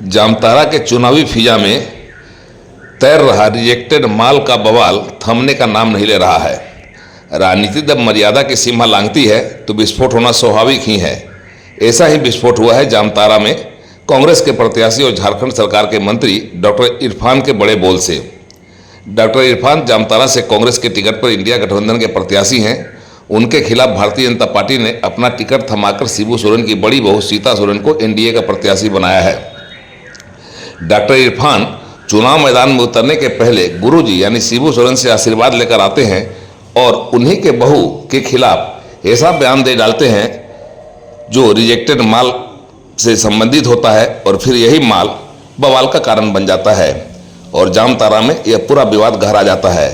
जामताड़ा के चुनावी फिजा में तैर रहा रिजेक्टेड माल का बवाल थमने का नाम नहीं ले रहा है। राजनीति जब मर्यादा की सीमा लांघती है तो विस्फोट होना स्वाभाविक ही है। ऐसा ही विस्फोट हुआ है जामताड़ा में कांग्रेस के प्रत्याशी और झारखंड सरकार के मंत्री डॉक्टर इरफान के बड़े बोल से। डॉक्टर इरफान जामताड़ा से कांग्रेस के टिकट पर इंडिया गठबंधन के प्रत्याशी हैं। उनके खिलाफ भारतीय जनता पार्टी ने अपना टिकट थमाकर शिबू सोरेन की बड़ी बहू सीता सोरेन को एनडीए का प्रत्याशी बनाया है। डॉक्टर इरफान चुनाव मैदान में उतरने के पहले गुरुजी यानी शिबू सोरेन से आशीर्वाद लेकर आते हैं और उन्हीं के बहू के खिलाफ ऐसा बयान दे डालते हैं जो रिजेक्टेड माल से संबंधित होता है और फिर यही माल बवाल का कारण बन जाता है और जामताड़ा में यह पूरा विवाद गहरा जाता है।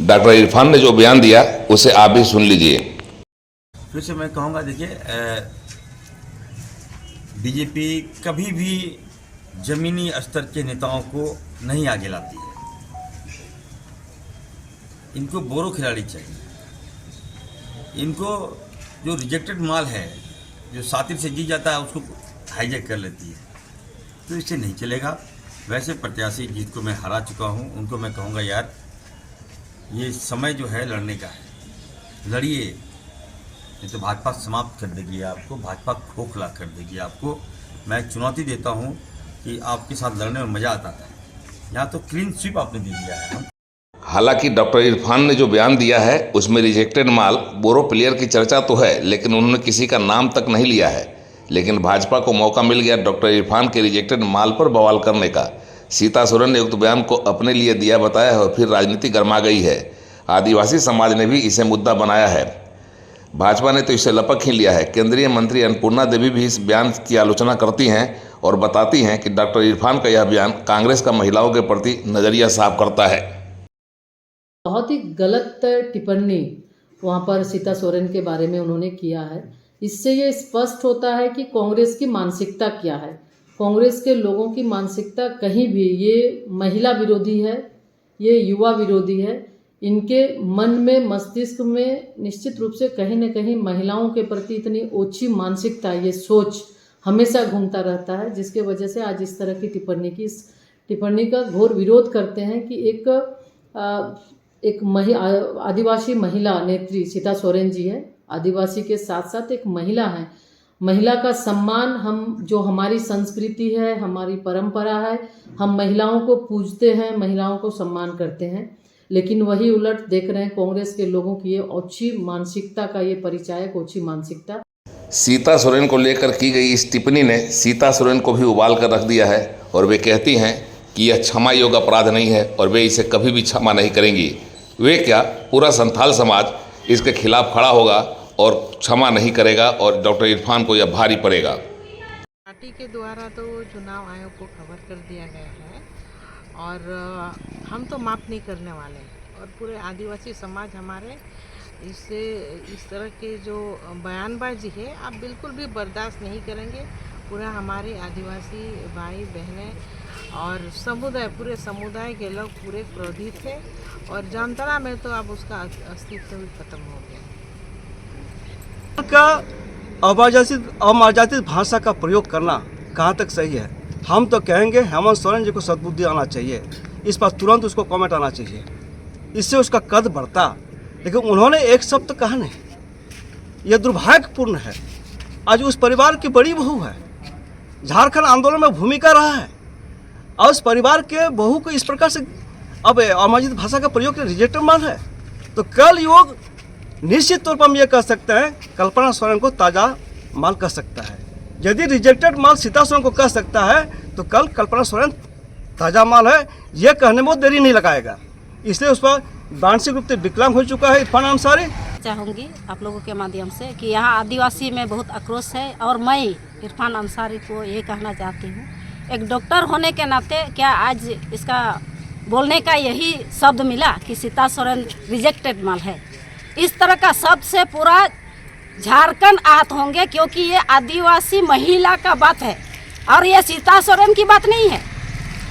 डॉक्टर इरफान ने जो बयान दिया उसे आप भी सुन लीजिए। फिर से मैं कहूँगा, देखिए, बीजेपी कभी भी जमीनी स्तर के नेताओं को नहीं आगे लाती है। इनको बोरो खिलाड़ी चाहिए। इनको जो रिजेक्टेड माल है, जो सातिर से जीत जाता है, उसको हाईजैक कर लेती है, तो इससे नहीं चलेगा। वैसे प्रत्याशी जीत को मैं हरा चुका हूँ, उनको मैं कहूँगा, यार ये समय जो है लड़ने का है, लड़िए, नहीं तो भाजपा समाप्त कर देगी आपको, भाजपा खोखला कर देगी आपको। मैं चुनौती देता हूँ कि आपके साथ लड़ने में मज़ा आता है। यहाँ तो क्लीन स्वीप आपने दे दिया है। हालांकि डॉक्टर इरफान ने जो बयान दिया है उसमें रिजेक्टेड माल बोरो प्लेयर की चर्चा तो है, लेकिन उन्होंने किसी का नाम तक नहीं लिया है। लेकिन भाजपा को मौका मिल गया डॉक्टर इरफान के रिजेक्टेड माल पर बवाल करने का। सीता सोरेन ने उक्त बयान को अपने लिए दिया बताया और फिर राजनीति गर्मा गई है। आदिवासी समाज ने भी इसे मुद्दा बनाया है। भाजपा ने तो इसे लपक ही लिया है। केंद्रीय मंत्री अन्नपूर्णा देवी भी इस बयान की आलोचना करती हैं और बताती हैं कि डॉक्टर इरफान का यह बयान कांग्रेस का महिलाओं के प्रति नजरिया साफ करता है। बहुत ही गलत टिप्पणी वहाँ पर सीता सोरेन के बारे में उन्होंने किया है। इससे ये स्पष्ट होता है कि कांग्रेस की मानसिकता क्या है। कांग्रेस के लोगों की मानसिकता कहीं भी, ये महिला विरोधी है, ये युवा विरोधी है। इनके मन में, मस्तिष्क में निश्चित रूप से कहीं न कहीं महिलाओं के प्रति इतनी ओछी मानसिकता, ये सोच हमेशा घूमता रहता है, जिसके वजह से आज इस तरह की टिप्पणी का घोर विरोध करते हैं कि एक आदिवासी महिला नेत्री सीता सोरेन जी है, आदिवासी के साथ साथ एक महिला है। महिला का सम्मान, हम जो हमारी संस्कृति है, हमारी परंपरा है, हम महिलाओं को पूजते हैं, महिलाओं को सम्मान करते हैं। लेकिन वही उलट देख रहे हैं कांग्रेस के लोगों की ये ओछी मानसिकता का ये परिचायक ओछी मानसिकता। सीता सोरेन को लेकर की गई इस टिप्पणी ने सीता सोरेन को भी उबाल कर रख दिया है और वे कहती हैं कि यह क्षमा योग्य अपराध नहीं है और वे इसे कभी भी क्षमा नहीं करेंगी। वे क्या, पूरा संथाल समाज इसके खिलाफ खड़ा होगा और क्षमा नहीं करेगा और डॉक्टर इरफान को यह भारी पड़ेगा। पार्टी के द्वारा तो चुनाव आयोग को खबर कर दिया गया है और हम तो माफ़ नहीं करने वाले हैं और पूरे आदिवासी समाज हमारे इससे इस तरह के जो बयानबाजी है आप बिल्कुल भी बर्दाश्त नहीं करेंगे। पूरा हमारे आदिवासी भाई बहनें और समुदाय, पूरे समुदाय के लोग पूरे क्रोधित थे और जामताड़ा में तो अब उसका अस्तित्व भी खत्म हो गया का। अमर्यादित भाषा का प्रयोग करना कहाँ तक सही है? हम तो कहेंगे हेमंत सोरेन जी को सद्बुद्धि आना चाहिए, इस पर तुरंत उसको कमेंट आना चाहिए, इससे उसका कद बढ़ता। लेकिन उन्होंने एक शब्द तो कहा नहीं, यह दुर्भाग्यपूर्ण है। आज उस परिवार की बड़ी बहू है, झारखंड आंदोलन में भूमिका रहा है और उस परिवार के बहू को इस प्रकार से अब अमर्यादित भाषा का प्रयोग रिजेक्टेड माल है, तो कल युवक निश्चित तौर पर हम ये कह सकते हैं कल्पना सोरेन को ताज़ा माल कह सकता है। यदि रिजेक्टेड माल सीता सोरेन को कह सकता है तो कल कल्पना सोरेन ताज़ा माल है, ये कहने में बहुत देरी नहीं लगाएगा। इसलिए उस पर मानसिक रूप से विकलांग हो चुका है इरफान अंसारी। चाहूँगी आप लोगों के माध्यम से कि यहाँ आदिवासी में बहुत आक्रोश है और मैं इरफान अंसारी को ये कहना चाहती हूँ, एक डॉक्टर होने के नाते क्या आज इसका बोलने का यही शब्द मिला कि सीता सोरेन रिजेक्टेड माल है। इस तरह का शब्द से पूरा झारखंड आहत होंगे, क्योंकि ये आदिवासी महिला का बात है और ये सीता सोरेन की बात नहीं है।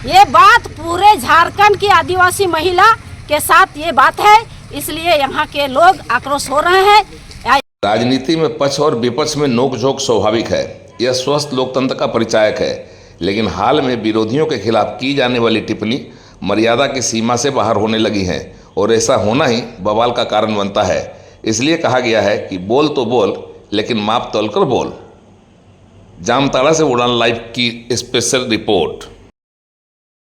ये बात पूरे झारखंड की आदिवासी महिला के साथ ये बात है, इसलिए यहाँ के लोग आक्रोश हो रहे हैं। राजनीति में पक्ष और विपक्ष में नोकझोंक स्वाभाविक है, यह स्वस्थ लोकतंत्र का परिचायक है। लेकिन हाल में विरोधियों के खिलाफ की जाने वाली टिप्पणी मर्यादा की सीमा से बाहर होने लगी हैं और ऐसा होना ही बवाल का कारण बनता है। इसलिए कहा गया है कि बोल तो बोल लेकिन माप तोल कर बोल। जामताड़ा से उड़ान लाइव की स्पेशल रिपोर्ट।